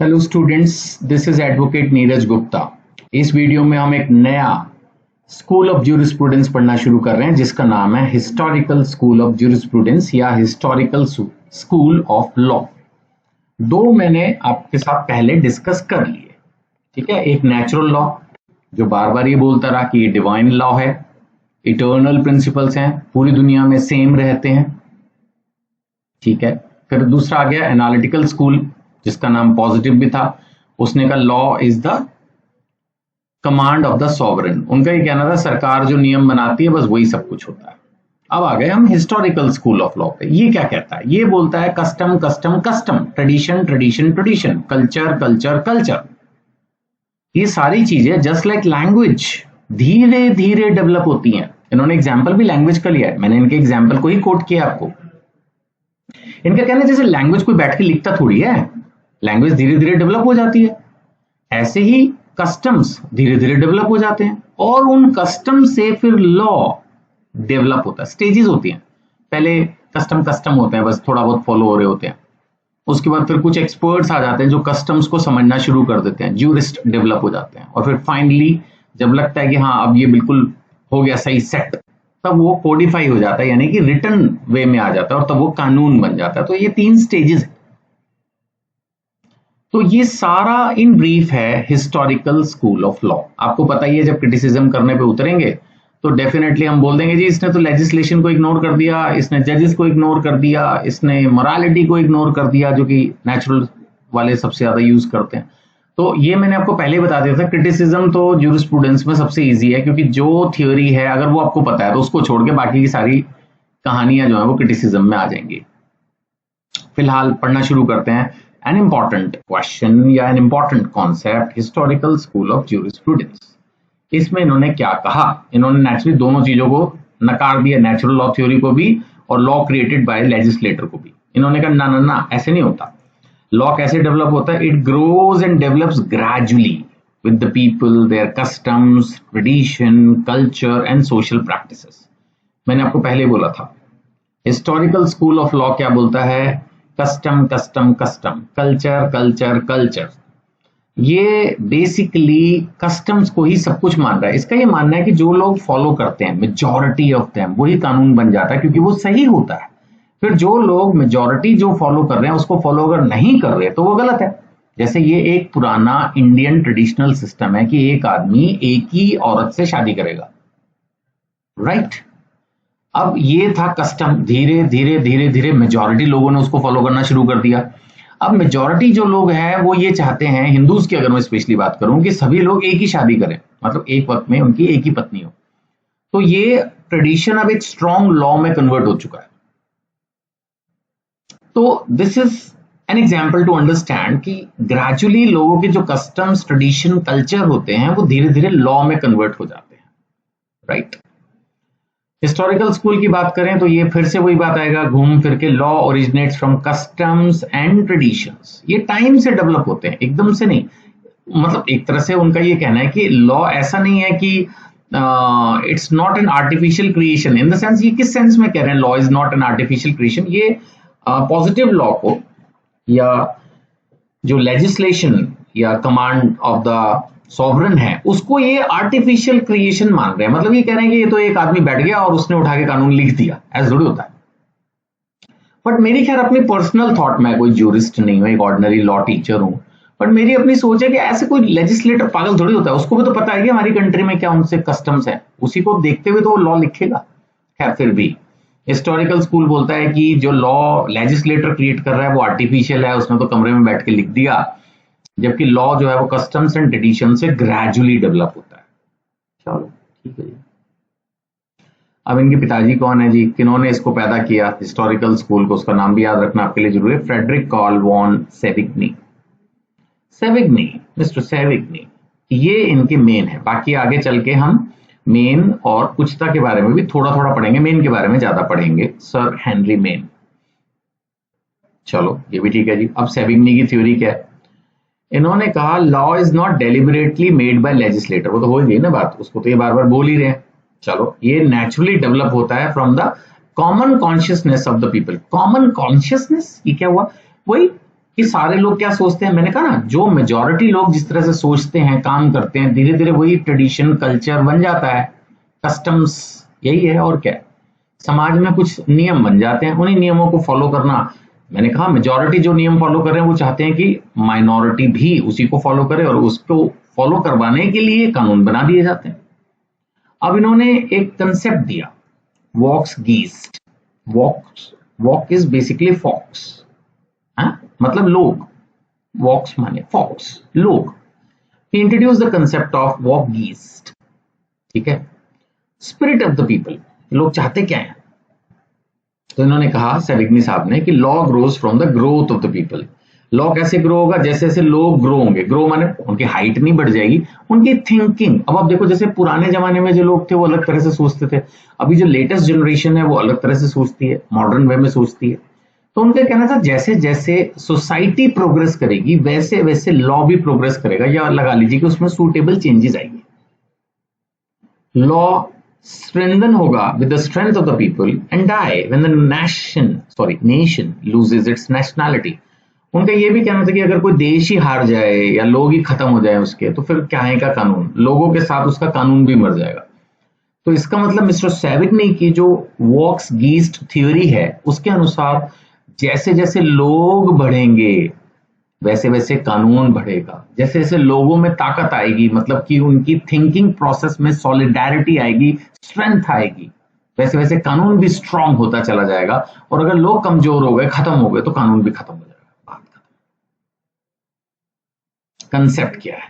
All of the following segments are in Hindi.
Hello students, this is advocate Neeraj Gupta. इस वीडियो में हम एक नया स्कूल ऑफ ज्यूरिस्प्रूडेंस पढ़ना शुरू कर रहे हैं जिसका नाम है हिस्टोरिकल स्कूल ऑफ ज्यूरिस्प्रूडेंस या हिस्टोरिकल स्कूल ऑफ लॉ। दो मैंने आपके साथ पहले डिस्कस कर लिए, ठीक है। एक नेचुरल लॉ जो बार बार ये बोलता रहा कि ये डिवाइन लॉ है, इटर्नल प्रिंसिपल्स हैं, पूरी दुनिया में सेम रहते हैं, ठीक है। फिर दूसरा आ गया एनालिटिकल स्कूल जिसका नाम पॉजिटिव भी था। उसने कहा law is the command of the sovereign. उनका ये कहना था सरकार जो नियम बनाती है बस वही सब कुछ होता है। अब आ गए हम हिस्टोरिकल स्कूल ऑफ लॉ पे। ये क्या कहता है? ये बोलता है custom custom custom, tradition tradition tradition, culture culture culture. ये सारी चीजें जस्ट लाइक लैंग्वेज धीरे धीरे डेवलप होती हैं। इन्होंने एग्जाम्पल भी लैंग्वेज का लिया है, मैंने इनके एग्जाम्पल को ही कोट किया आपको। इनका कहना है जैसे लैंग्वेज कोई बैठ के लिखता थोड़ी है, लैंग्वेज धीरे धीरे डेवलप हो जाती है, ऐसे ही कस्टम्स धीरे धीरे डेवलप हो जाते हैं और उन कस्टम से फिर लॉ डेवलप होता है। स्टेजेस होती हैं, पहले कस्टम कस्टम होते हैं, बस थोड़ा बहुत फॉलो हो रहे होते हैं। उसके बाद फिर कुछ एक्सपर्ट्स आ जाते हैं जो कस्टम्स को समझना शुरू कर देते हैं, ज्यूरिस्ट डेवलप हो जाते हैं। और फिर फाइनली जब लगता है कि हाँ अब ये बिल्कुल हो गया सही सेट, तब वो कोडिफाई हो जाता है, यानी कि रिटन वे में आ जाता है और तब वो कानून बन जाता है। तो ये 3 स्टेजेस है। तो ये सारा इन ब्रीफ है हिस्टोरिकल स्कूल ऑफ लॉ। आपको पता ही है जब क्रिटिसिज्म करने पे उतरेंगे तो डेफिनेटली हम बोल देंगे जी इसने तो लेजिस्लेशन को इग्नोर कर दिया, इसने जजेस को इग्नोर कर दिया, इसने मोरालिटी को इग्नोर कर दिया, जो कि नेचुरल वाले सबसे ज्यादा यूज करते हैं। तो ये मैंने आपको पहले ही बता दिया था, क्रिटिसिज्म तो ज्यूरिस्प्रूडेंस में सबसे इजी है, क्योंकि जो थ्योरी है अगर वो आपको पता है तो उसको छोड़ के बाकी की सारी कहानियां जो है वो क्रिटिसिज्म में आ जाएंगी। फिलहाल पढ़ना शुरू करते हैं। An important question या an important concept, historical school of jurisprudence। इसमें इन्होंने क्या कहा? इन्होंने नेचुरली दोनों चीजों को नकार दिया, नेचुरल लॉ थ्योरी को भी और लॉ क्रिएटेड बाय लेजिस्लेटर को भी। इन्होंने कहा ना ना ना, ऐसे नहीं होता। लॉ कैसे डेवलप होता है? It grows and develops gradually with the people, their customs, tradition, culture and social practices. मैंने आपको पहले बोला था हिस्टोरिकल स्कूल ऑफ लॉ क्या बोलता है? Custom custom custom, culture culture culture. ये बेसिकली कस्टम्स को ही सब कुछ मान रहा है। इसका ये मानना है कि जो लोग फॉलो करते हैं, मेजॉरिटी ऑफ देम, वही कानून बन जाता है क्योंकि वो सही होता है। फिर जो लोग मेजॉरिटी जो फॉलो कर रहे हैं उसको फॉलो अगर नहीं कर रहे तो वो गलत है। जैसे ये एक पुराना इंडियन ट्रेडिशनल सिस्टम है कि एक आदमी एक ही औरत से शादी करेगा, राइट। अब ये था कस्टम, धीरे धीरे धीरे धीरे मेजॉरिटी लोगों ने उसको फॉलो करना शुरू कर दिया। अब मेजॉरिटी जो लोग हैं वो ये चाहते हैं, हिंदूज की अगर मैं स्पेशली बात करूं, कि सभी लोग एक ही शादी करें, मतलब एक वक्त में उनकी एक ही पत्नी हो। तो ये ट्रेडिशन अब एक स्ट्रॉन्ग लॉ में कन्वर्ट हो चुका है। तो this is an example to understand कि ग्रेजुअली लोगों के जो कस्टम्स, ट्रेडिशन, कल्चर होते हैं वो धीरे धीरे लॉ में कन्वर्ट हो जाते हैं, राइट। हिस्टोरिकल स्कूल की बात करें तो ये फिर से वही बात आएगा, घूम फिर के law originates from customs and traditions. ये टाइम से डेवलप होते हैं, एकदम से नहीं। मतलब एक तरह से उनका ये कहना है कि लॉ ऐसा नहीं है कि it's not an artificial creation. In the sense, ये किस सेंस में कह रहे हैं law is not an artificial creation? ये पॉजिटिव लॉ को या जो लेजिस्लेशन या कमांड ऑफ द सॉवरेन है उसको ये आर्टिफिशियल क्रिएशन मान रहे हैं। मतलब ये कह रहे हैं कि ये तो एक आदमी बैठ गया और उसने उठा के कानून लिख दिया, ऐसा थोड़ी होता है। बट मेरी खैर अपनी पर्सनल थॉट, मैं कोई ज्यूरिस्ट नहीं हूं, एक ऑर्डिनरी लॉ टीचर हूं, बट मेरी अपनी सोच है कि ऐसे कोई लेजिस्लेटर पागल थोड़ी होता है। उसको भी तो पता है कि हमारी कंट्री में क्या उनसे कस्टम्स है, उसी को देखते हुए तो वो लॉ लिखेगा। खैर फिर भी हिस्टोरिकल स्कूल बोलता है कि जो लॉ लेजिस्लेटर क्रिएट कर रहा है वो आर्टिफिशियल है, उसने तो कमरे में बैठ के लिख दिया, जबकि लॉ जो है वो कस्टम्स एंड ट्रेडिशन से ग्रेजुअली डेवलप होता है। चलो ठीक है जी। अब इनके पिताजी कौन है जी? किन्होंने इसको पैदा किया हिस्टोरिकल स्कूल को? उसका नाम भी याद रखना आपके लिए जरूरी है, फ्रेडरिक कार्ल वॉन सेविग्नी। सेविग्नी, मिस्टर सेविग्नी, ये इनके मेन है। बाकी आगे चल के हम मेन और कुछता के बारे में भी थोड़ा थोड़ा पढ़ेंगे, मेन के बारे में ज्यादा पढ़ेंगे, सर हेनरी मेन। चलो ये भी ठीक है जी। अब सेविग्नी की थ्योरी क्या है? इन्होंने कहा law is not deliberately made by legislator. वो तो हो गई ना बात, उसको तो ये बार बार बोल ही रहे हैं। चलो, ये नेचुरली डेवलप होता है from the common consciousness of the people. Common consciousness, ये क्या हुआ? वही कि सारे लोग क्या सोचते हैं, मैंने कहा ना जो मेजॉरिटी लोग जिस तरह से सोचते हैं काम करते हैं धीरे धीरे वही ट्रेडिशन कल्चर बन जाता है, कस्टम्स, यही है और क्या है। समाज में कुछ नियम बन जाते हैं, उन्हीं नियमों को फॉलो करना। मैंने कहा मेजॉरिटी जो नियम फॉलो कर रहे हैं वो चाहते हैं कि माइनॉरिटी भी उसी को फॉलो करे और उसको फॉलो करवाने के लिए कानून बना दिए जाते हैं। अब इन्होंने एक कंसेप्ट दिया, volksgeist. Volk is basically folks, मतलब लोग, वॉक्स माने फॉक्स, लोग। He introduce the concept of volksgeist, ठीक है। स्पिरिट ऑफ द पीपल, लोग चाहते क्या है, तो इन्होंने कहा सेविग्नी साहब ने कि law grows from the growth of the people. Law कैसे ग्रो होगा, जैसे जैसे लोग ग्रो होंगे, ग्रो माने उनकी हाइट नहीं बढ़ जाएगी, उनकी थिंकिंग। अब आप देखो जैसे पुराने जमाने में जो लोग थे वो अलग तरह से सोचते थे, अभी जो लेटेस्ट जनरेशन है वो अलग तरह से सोचती है, मॉडर्न वे में सोचती है। तो उनका कहना था जैसे जैसे सोसाइटी प्रोग्रेस करेगी वैसे वैसे लॉ भी प्रोग्रेस करेगा, या लगा लीजिए कि उसमें सूटेबल चेंजेस आएंगे। लॉ strengthen होगा with the strength of the people and die when the nation loses its nationality। उनका ये भी कहना था कि अगर कोई देश ही हार जाए या लोग ही खत्म हो जाए उसके, तो फिर क्या है का कानून, लोगों के साथ उसका कानून भी मर जाएगा। तो इसका मतलब मिस्टर सेविग्नी की जो वॉक्स गीस्ट थ्योरी है उसके अनुसार जैसे जैसे लोग बढ़ेंगे वैसे वैसे कानून बढ़ेगा, जैसे जैसे लोगों में ताकत आएगी, मतलब कि उनकी थिंकिंग प्रोसेस में सॉलिडारिटी आएगी, स्ट्रेंथ आएगी, वैसे वैसे कानून भी स्ट्रांग होता चला जाएगा। और अगर लोग कमजोर हो गए, खत्म हो गए, तो कानून भी खत्म हो जाएगा। बात खत्म। कंसेप्ट क्या है,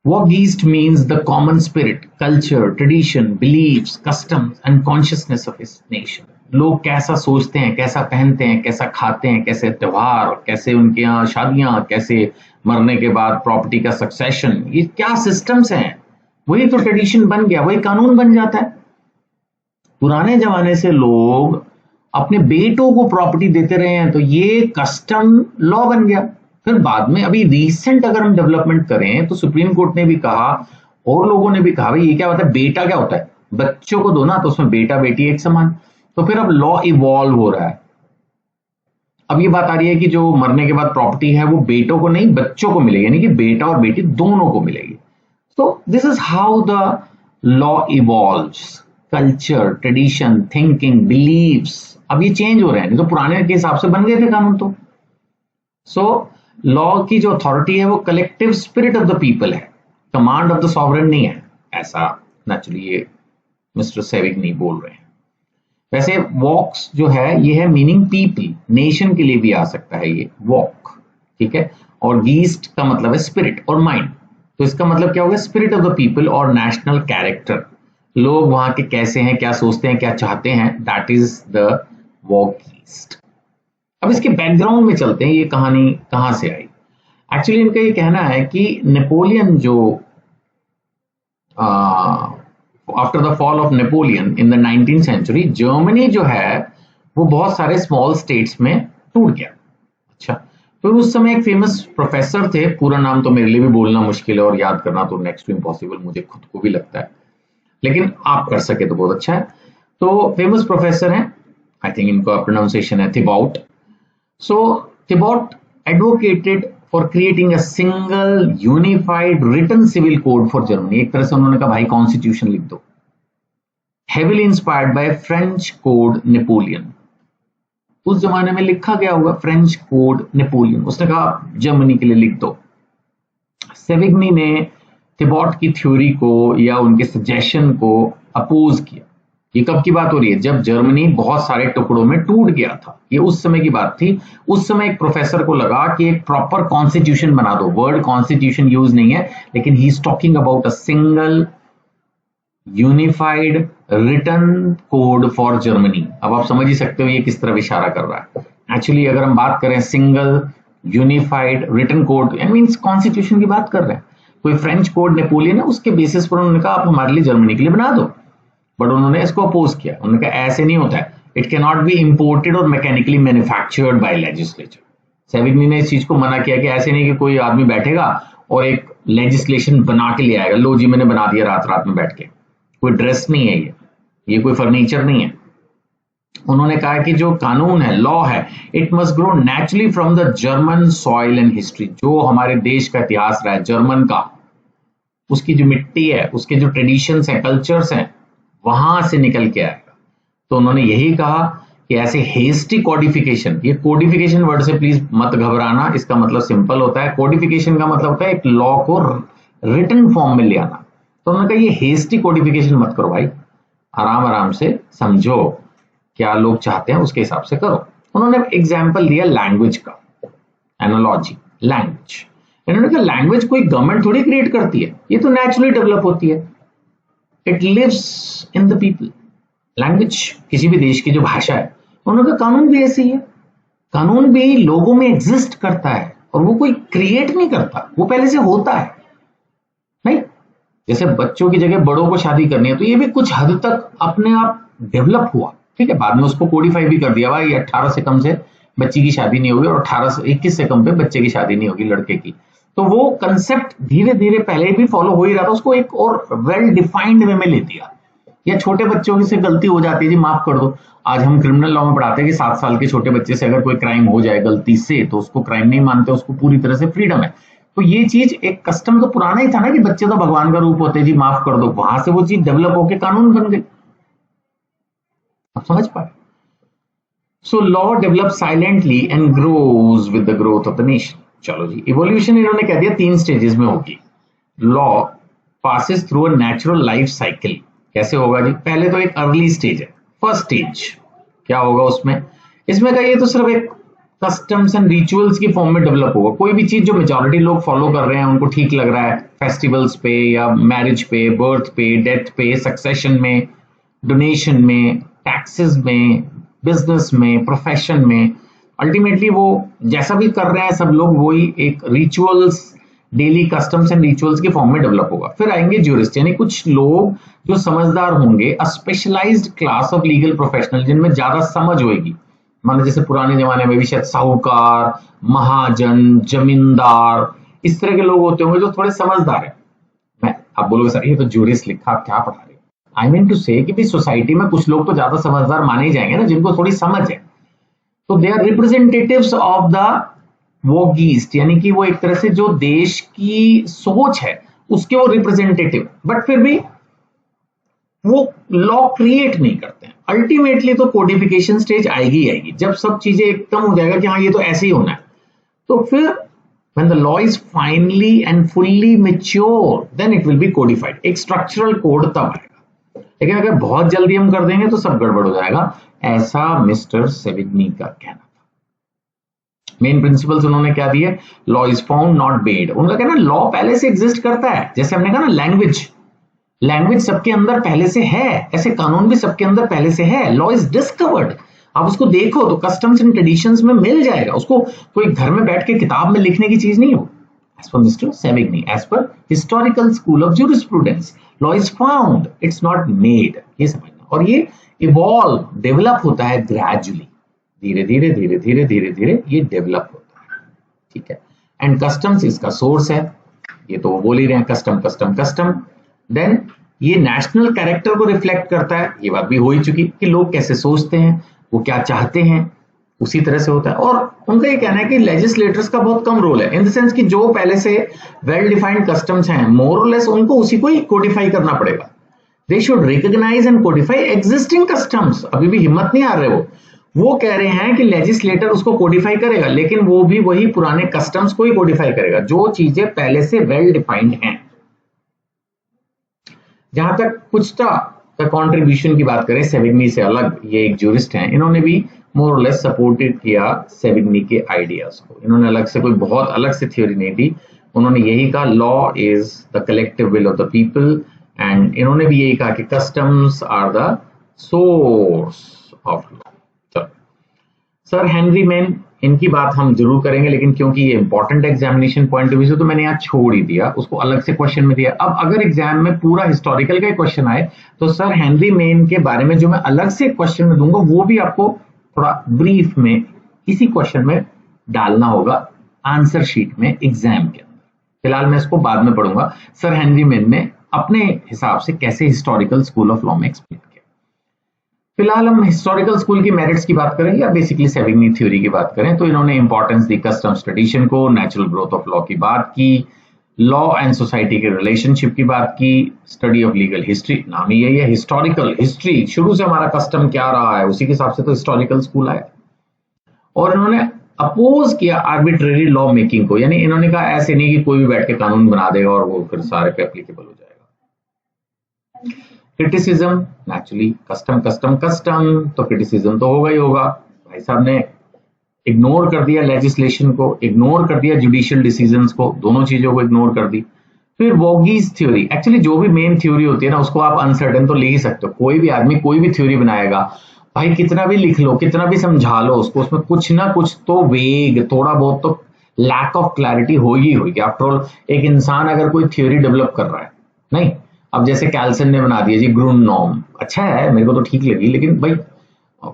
Woggeist means the common spirit, culture, tradition, beliefs, customs and consciousness of his nation। लोग कैसा सोचते हैं, कैसा पहनते हैं, कैसा खाते हैं, कैसे त्योहार, कैसे उनके यहाँ शादियां, कैसे मरने के बाद प्रॉपर्टी का सक्सेशन, ये क्या सिस्टम्स हैं, वही तो ट्रेडिशन बन गया, वही कानून बन जाता है। पुराने जमाने से लोग अपने बेटों को प्रॉपर्टी देते रहे हैं, तो ये कस्टम लॉ बन गया। फिर बाद में अभी रिसेंट अगर हम डेवलपमेंट करें तो सुप्रीम कोर्ट ने भी कहा और लोगों ने भी कहा भाई ये क्या होता है, बेटा क्या होता है, बच्चों को दो ना, तो उसमें बेटा बेटी एक समान। तो फिर अब लॉ इवॉल्व हो रहा है। अब ये बात आ रही है कि जो मरने के बाद प्रॉपर्टी है वो बेटों को नहीं बच्चों को मिलेगी, यानी कि बेटा और बेटी दोनों को मिलेगी। तो this is how the law evolves, culture, tradition, thinking, beliefs अब ये चेंज हो रहे हैं, नहीं तो पुराने के हिसाब से बन गए थे कानून। तो सो लॉ की जो अथॉरिटी है वो collective spirit of the people है, कमांड ऑफ द सॉवरेन नहीं है, ऐसा नेचुरली ये मिस्टर सेविग्नी बोल रहे हैं। वैसे वॉक्स जो है ये है मीनिंग पीपल, नेशन के लिए भी आ सकता है ये वॉक, ठीक है। और गीस्ट का मतलब है स्पिरिट और माइंड, तो इसका मतलब क्या होगा, स्पिरिट ऑफ द पीपल और नेशनल कैरेक्टर, लोग वहां के कैसे हैं, क्या सोचते हैं, क्या चाहते हैं, दैट इज द वॉक गीस्ट। अब इसके बैकग्राउंड में चलते हैं, ये कहानी कहां से आई। एक्चुअली इनका ये कहना है कि नेपोलियन जो after the fall of Napoleon in the 19th century, Germany जो है वो बहुत सारे स्मॉल स्टेट्स में टूट गया। अच्छा, तो उस समय एक फेमस प्रोफेसर थे, पूरा नाम तो मेरे लिए भी बोलना मुश्किल है और याद करना तो नेक्स्ट टू इम्पॉसिबल, मुझे खुद को भी लगता है, लेकिन आप कर सके तो बहुत अच्छा है। तो फेमस प्रोफेसर हैं, आई थिंक इनका प्रोनाउंसिएशन है Thibaut. So Thibaut advocated for creating a single unified written civil code for Germany। एक तरह से उन्होंने कहा भाई कॉन्स्टिट्यूशन लिख दो, heavily inspired by French code Napoleon। उस जमाने में लिखा गया होगा फ्रेंच कोड नेपोलियन, उसने कहा जर्मनी के लिए लिख दो। सेविग्नी ने थिबाउट की थ्योरी को या उनके सजेशन को अपोज किया। ये कब की बात हो रही है, जब जर्मनी बहुत सारे टुकड़ों में टूट गया था, ये उस समय की बात थी। उस समय एक प्रोफेसर को लगा कि एक प्रॉपर कॉन्स्टिट्यूशन बना दो, वर्ड कॉन्स्टिट्यूशन यूज नहीं है, लेकिन he is talking about a single unified written code for Germany. अब आप समझ ही सकते हो ये किस तरफ इशारा कर रहा है। एक्चुअली अगर हम बात करें single unified written code, means constitution की बात कर रहे हैं। कोई फ्रेंच कोड नेपोलियन है, उसके बेसिस पर उन्होंने कहा आप हमारे लिए जर्मनी के लिए बना दो, बट उन्होंने इसको अपोज किया। उन्होंने कहा ऐसे नहीं होता है, it can not be imported और मैकेनिकली मैन्युफैक्चर्ड बाय लेजिस्लेचर। सेविग्नी ने इस चीज को मना किया कि ऐसे नहीं कि कोई आदमी बैठेगा और एक लेजिस्लेशन बना के ले आएगा, लो जी मैंने बना दिया रात रात में बैठ के। कोई ड्रेस नहीं है ये कोई फर्नीचर नहीं है। उन्होंने कहा कि जो कानून है, लॉ है, it must grow naturally from the German soil and history. जो हमारे देश का इतिहास रहा है जर्मन का, उसकी जो मिट्टी है, उसके जो ट्रेडिशंस हैं, कल्चर्स हैं, वहां से निकल के आएगा। तो उन्होंने यही कहा कि ऐसे हेस्टी कोडिफिकेशन, ये कोडिफिकेशन वर्ड से प्लीज मत घबराना, इसका मतलब सिंपल होता है। कोडिफिकेशन का मतलब होता है एक लॉ को रिटन फॉर्म में ले आना। तो उन्होंने कहा ये हेस्टी कोडिफिकेशन मत करो भाई, आराम आराम से समझो क्या लोग चाहते हैं, उसके हिसाब से करो। उन्होंने एग्जाम्पल दिया लैंग्वेज का, एनालॉजी, लैंग्वेज। इन्होंने कहा लैंग्वेज कोई गवर्नमेंट थोड़ी क्रिएट करती है, ये तो नेचुरली डेवलप होती है, it lives in the people. Language किसी भी देश की जो भाषा है, उन्होंने कहा कानून भी ऐसी है, कानून भी लोगों में एग्जिस्ट करता है और वो कोई क्रिएट नहीं करता, वो पहले से होता है। नहीं, जैसे बच्चों की जगह बड़ों को शादी करनी है, तो ये भी कुछ हद तक अपने आप डेवलप हुआ, ठीक है। बाद में उसको कोडिफाई भी कर दिया, भाई 18 से कम से बच्ची की शादी नहीं होगी और 21 से कम पे बच्चे की शादी नहीं होगी, लड़के की। तो वो कंसेप्ट धीरे धीरे पहले भी फॉलो हो ही रहा था, उसको एक और वेल डिफाइंड वे में ले दिया। या छोटे बच्चों की से गलती हो जाती है जी, माफ कर दो। आज हम क्रिमिनल लॉ में पढ़ाते हैं कि 7 साल के छोटे बच्चे से अगर कोई क्राइम हो जाए गलती से, तो उसको क्राइम नहीं मानते, उसको पूरी तरह से फ्रीडम है। तो ये चीज एक कस्टम तो पुराना ही था ना कि बच्चे तो भगवान का रूप होते हैं जी, माफ कर दो। वहां से वो चीज डेवलप होकर कानून बन गई, आप समझ पाए। So law develop silently and grows with the growth of the nation. चलो जी, इवोल्यूशन इन्होंने कह दिया 3 स्टेजेस में होगी। Law passes through a natural life cycle. कैसे होगा जी? पहले तो एक अर्ली स्टेज है, फर्स्ट स्टेज क्या होगा उसमें? इसमें का ये तो सिर्फ एक कस्टम्स एंड रिचुअल्स की फॉर्म में डेवलप होगा। कोई भी चीज जो मेजॉरिटी लोग फॉलो कर रहे हैं, उनको ठीक लग रहा है, फेस्टिवल्स पे या मैरिज पे, बर्थ पे, डेथ पे, सक्सेशन में, डोनेशन में, टैक्सेस में, बिजनेस में, प्रोफेशन में, अल्टीमेटली वो जैसा भी कर रहे हैं सब लोग, वही एक rituals, daily customs and rituals के फॉर्म में डेवलप होगा। फिर आएंगे ज्यूरिस्ट, यानी कुछ लोग जो समझदार होंगे, a specialised class of legal professional, जिनमें ज्यादा समझ होगी। मान जैसे पुराने जमाने में भी शायद साहूकार, महाजन, जमींदार, इस तरह के लोग होते होंगे जो थोड़े समझदार है। मैं आप बोलोगे सर ये तो ज्यूरिस्ट लिखा, आप क्या पढ़ा रहे हो? आई मीन टू से कि सोसाइटी में कुछ लोग तो ज्यादा समझदार माने ही जाएंगे ना, जिनको थोड़ी समझ है। तो they are representatives of the volksgeist, यानी कि वो एक तरह से जो देश की सोच है उसके वो रिप्रेजेंटेटिव, बट फिर भी वो लॉ क्रिएट नहीं करते हैं। अल्टीमेटली तो कोडिफिकेशन स्टेज आएगी ही आएगी, जब सब चीजें एकदम हो जाएगा कि हाँ ये तो ऐसे ही होना है। तो फिर when the law is finally and fully mature, then it will be codified, एक स्ट्रक्चरल कोड तब आएगा। लेकिन अगर बहुत जल्दी हम कर देंगे तो सब गड़बड़ हो जाएगा, ऐसा मिस्टर सेविग्नी का कहना था। मेन प्रिंसिपल्स उन्होंने क्या दिए? Law is found not made. उनका कहना लॉ पहले से एग्जिस्ट करता है, जैसे हमने कहा ना लैंग्वेज सबके अंदर पहले से है, ऐसे कानून भी सबके अंदर पहले से है। लॉ इज डिस्कवर्ड, आप उसको देखो तो कस्टम्स एंड ट्रेडिशंस में मिल जाएगा, उसको कोई घर में बैठ के किताब में लिखने की चीज नहीं हो। As per mister Savigny, as per historical school of jurisprudence, law is found, it's not made, ये समझना। और ये इवॉल्व, डेवलप होता है ग्रेजुअली, धीरे धीरे धीरे धीरे धीरे धीरे ये डेवलप होता है, ठीक है। एंड कस्टम्स इसका सोर्स है, ये तो वो बोल ही रहे हैं, कस्टम कस्टम कस्टम। देन ये नेशनल कैरेक्टर को रिफ्लेक्ट करता है, ये बात भी हो ही चुकी कि लोग कैसे सोचते हैं, वो क्या चाहते हैं, उसी तरह से होता है। और उनका ये कहना है कि लेजिस्लेटर्स का बहुत कम रोल है, इन द सेंस कि जो पहले से वेल डिफाइंड कस्टम्स हैं, मोर और लेस उनको उसी को ही कोडिफाई करना पड़ेगा। They should recognise and codify existing customs. अभी भी हिम्मत नहीं आ रहे वो कह रहे हैं कि लेजिस्लेटर उसको कोडिफाई करेगा, लेकिन वो भी वही पुराने कस्टम्स को ही कोडिफाई करेगा, जो चीजें पहले से वेल डिफाइंड हैं। जहां तक कुछटा का कंट्रीब्यूशन की बात करें सेविग्नी से अलग, ये एक ज्यूरिस्ट हैं, इन्होंने भी मोर और लेस सपोर्टेड किया सेविग्नी के आइडियाज को। इन्होंने अलग से कोई बहुत अलग से थ्योरी नहीं दी, उन्होंने यही कहा law is the collective will of the people, and इन्होंने भी यही कहा कि customs are the source of law. Sir Henry Maine, इनकी बात हम जरूर करेंगे, लेकिन क्योंकि ये important examination point of view से तो मैंने यहाँ छोड़ ही दिया, उसको अलग से क्वेश्चन में दिया। अब अगर एग्जाम में पूरा हिस्टोरिकल का क्वेश्चन आए तो सर हेनरी मेन के बारे में जो मैं अलग से क्वेश्चन में दूंगा, वो भी आपको थोड़ा ब्रीफ में इसी क्वेश्चन में डालना होगा आंसर शीट में एग्जाम के अंदर। फिलहाल मैं इसको बाद में पढ़ूंगा, सर हेनरी मेन ने अपने हिसाब से कैसे हिस्टोरिकल स्कूल ऑफ लॉ में एक्सप्लेन किया। फिलहाल हम हिस्टोरिकल स्कूल की मेरिट्स की बात करें या बेसिकली सेविग्नी थ्योरी की बात करें, तो इन्होंने इंपॉर्टेंस दी कस्टम्स ट्रेडिशन को, नेचुरल ग्रोथ ऑफ लॉ की बात की, लॉ एंड सोसाइटी के रिलेशनशिप की बात की, स्टडी ऑफ लीगल हिस्ट्री, नाम ही यही है हिस्टोरिकल हिस्ट्री, शुरू से हमारा कस्टम क्या रहा है उसी के हिसाब से तो हिस्टोरिकल स्कूल आया। और इन्होंने अपोज किया आर्बिट्रेरी लॉ मेकिंग को, यानी इन्होंने कहा ऐसे नहीं कि कोई भी बैठ के कानून बना देगा और वो फिर सारे पे एप्लीकेबल हो जाएगा। Criticism, naturally custom custom custom, तो क्रिटिसिज्म तो होगा ही होगा। भाई साहब ने इग्नोर कर दिया लेजिस्लेशन को, इग्नोर कर दिया जुडिशियल डिसीजंस को, दोनों चीजों को इग्नोर कर दी। फिर वॉगीज थ्योरी, एक्चुअली जो भी मेन थ्योरी होती है ना उसको आप अनसर्टेन तो ले ही सकते हो। कोई भी आदमी कोई भी थ्योरी बनाएगा, भाई कितना भी लिख लो, कितना भी समझा लो उसको, उसमें कुछ ना कुछ तो वेग, थोड़ा बहुत तो लैक ऑफ क्लैरिटी होगी होगी। आफ्टर ऑल एक इंसान अगर कोई थ्योरी डेवलप कर रहा है, नहीं अब जैसे कैल्सन ने बना दिया जी ग्रून नॉर्म, अच्छा है मेरे को तो ठीक लगी, लेकिन भाई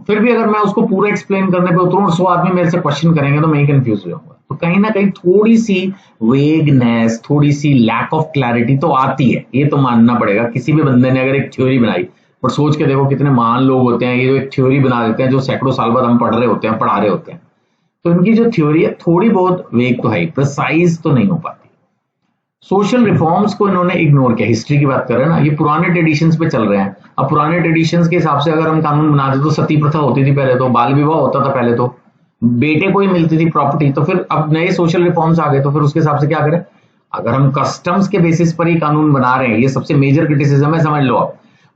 फिर भी अगर मैं उसको पूरा एक्सप्लेन करने पे उतरूं और 100 आदमी मेरे से क्वेश्चन करेंगे तो मैं ही कंफ्यूज हो जाऊंगा। तो कहीं ना कहीं थोड़ी सी वेगनेस, थोड़ी सी लैक ऑफ क्लैरिटी तो आती है, ये तो मानना पड़ेगा। किसी भी बंदे ने अगर एक थ्योरी बनाई, और सोच के देखो कितने महान लोग होते हैं ये जो एक थ्योरी बना देते हैं जो सैकड़ों साल बाद हम पढ़ रहे होते हैं, पढ़ा रहे होते हैं, तो इनकी जो थ्योरी है थोड़ी बहुत वेग तो है, प्रिसाइज तो नहीं हो पाती। सोशल रिफॉर्म्स को इन्होंने इग्नोर किया। हिस्ट्री की बात कर रहे हैं ना, ये पुराने ट्रेडिशंस पे चल रहे हैं। अब पुराने ट्रेडिशंस के हिसाब से अगर हम कानून बनाते तो सती प्रथा होती थी पहले, तो बाल विवाह होता था पहले, तो बेटे को ही मिलती थी प्रॉपर्टी। तो फिर अब नए सोशल रिफॉर्म्स आ गए, तो फिर उसके हिसाब से क्या करें? अगर हम कस्टम्स के बेसिस पर ही कानून बना रहे हैं, ये सबसे मेजर क्रिटिसिज्म है, समझ लो आप।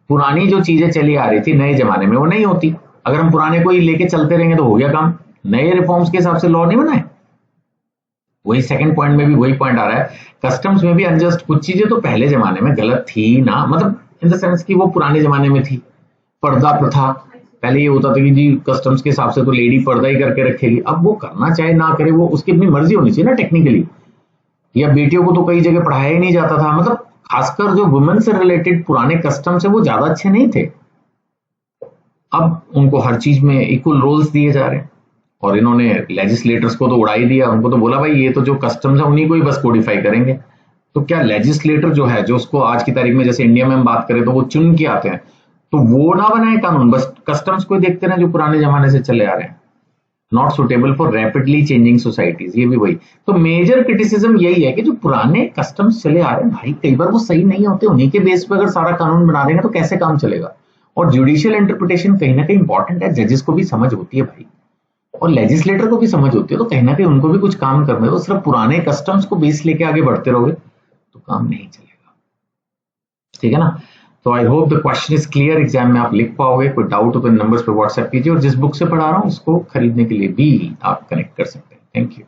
पुरानी जो चीजें चली आ रही थी नए जमाने में वो नहीं होती, अगर हम पुराने को ही लेके चलते रहेंगे तो हो गया काम। नए रिफॉर्म्स के हिसाब से लॉ नहीं बनाए। वही सेकंड पॉइंट में भी वही पॉइंट आ रहा है, कस्टम्स में भी अनजस्ट कुछ चीजें तो पहले जमाने में गलत थी ना, मतलब इन द सेंस कि वो पुराने जमाने में थी। पर्दा प्रथा, पहले ये होता था कि जी कस्टम्स के हिसाब से तो लेडी पर्दा ही करके रखेगी, अब वो करना चाहे ना करे, वो उसकी अपनी मर्जी होनी चाहिए ना टेक्निकली। या बेटियों को तो कई जगह पढ़ाया ही नहीं जाता था, मतलब खासकर जो वुमेन से रिलेटेड पुराने कस्टम्स है वो ज्यादा अच्छे नहीं थे। अब उनको हर चीज में इक्वल रोल्स दिए जा रहे हैं, और इन्होंने लेजिस्लेटर्स को तो उड़ा ही दिया। उनको तो बोला भाई ये तो जो कस्टम्स है उन्हीं को ही बस कोडिफाई करेंगे। तो क्या लेजिस्लेटर जो है, जो उसको आज की तारीख में जैसे इंडिया में हम बात करें तो वो चुन के आते हैं, तो वो ना बनाए कानून, बस कस्टम्स को देखते रहे जो पुराने जमाने से चले आ रहे हैं। Not suitable for rapidly changing societies, ये भी वही। तो मेजर क्रिटिसिज्म यही है कि जो पुराने कस्टम्स चले आ रहे हैं भाई कई बार वो सही नहीं होते, उन्हीं के बेस पर अगर सारा कानून बना देंगे तो कैसे काम चलेगा। और जुडिशियल इंटरप्रिटेशन कहीं ना कहीं इंपॉर्टेंट है, जजेस को भी समझ होती है भाई, और लेजिस्लेटर को भी समझ होती है, तो कहीं ना कहीं उनको भी कुछ काम करना है। तो सिर्फ पुराने कस्टम्स को बेस लेके आगे बढ़ते रहोगे तो काम नहीं चलेगा, ठीक है ना। तो I hope the question is clear, exam में आप लिख पाओगे। कोई डाउट हो तो नंबर्स पे व्हाट्सएप कीजिए, और जिस बुक से पढ़ा रहा हूँ उसको खरीदने के लिए भी आप कनेक्ट कर सकते हैं। Thank you.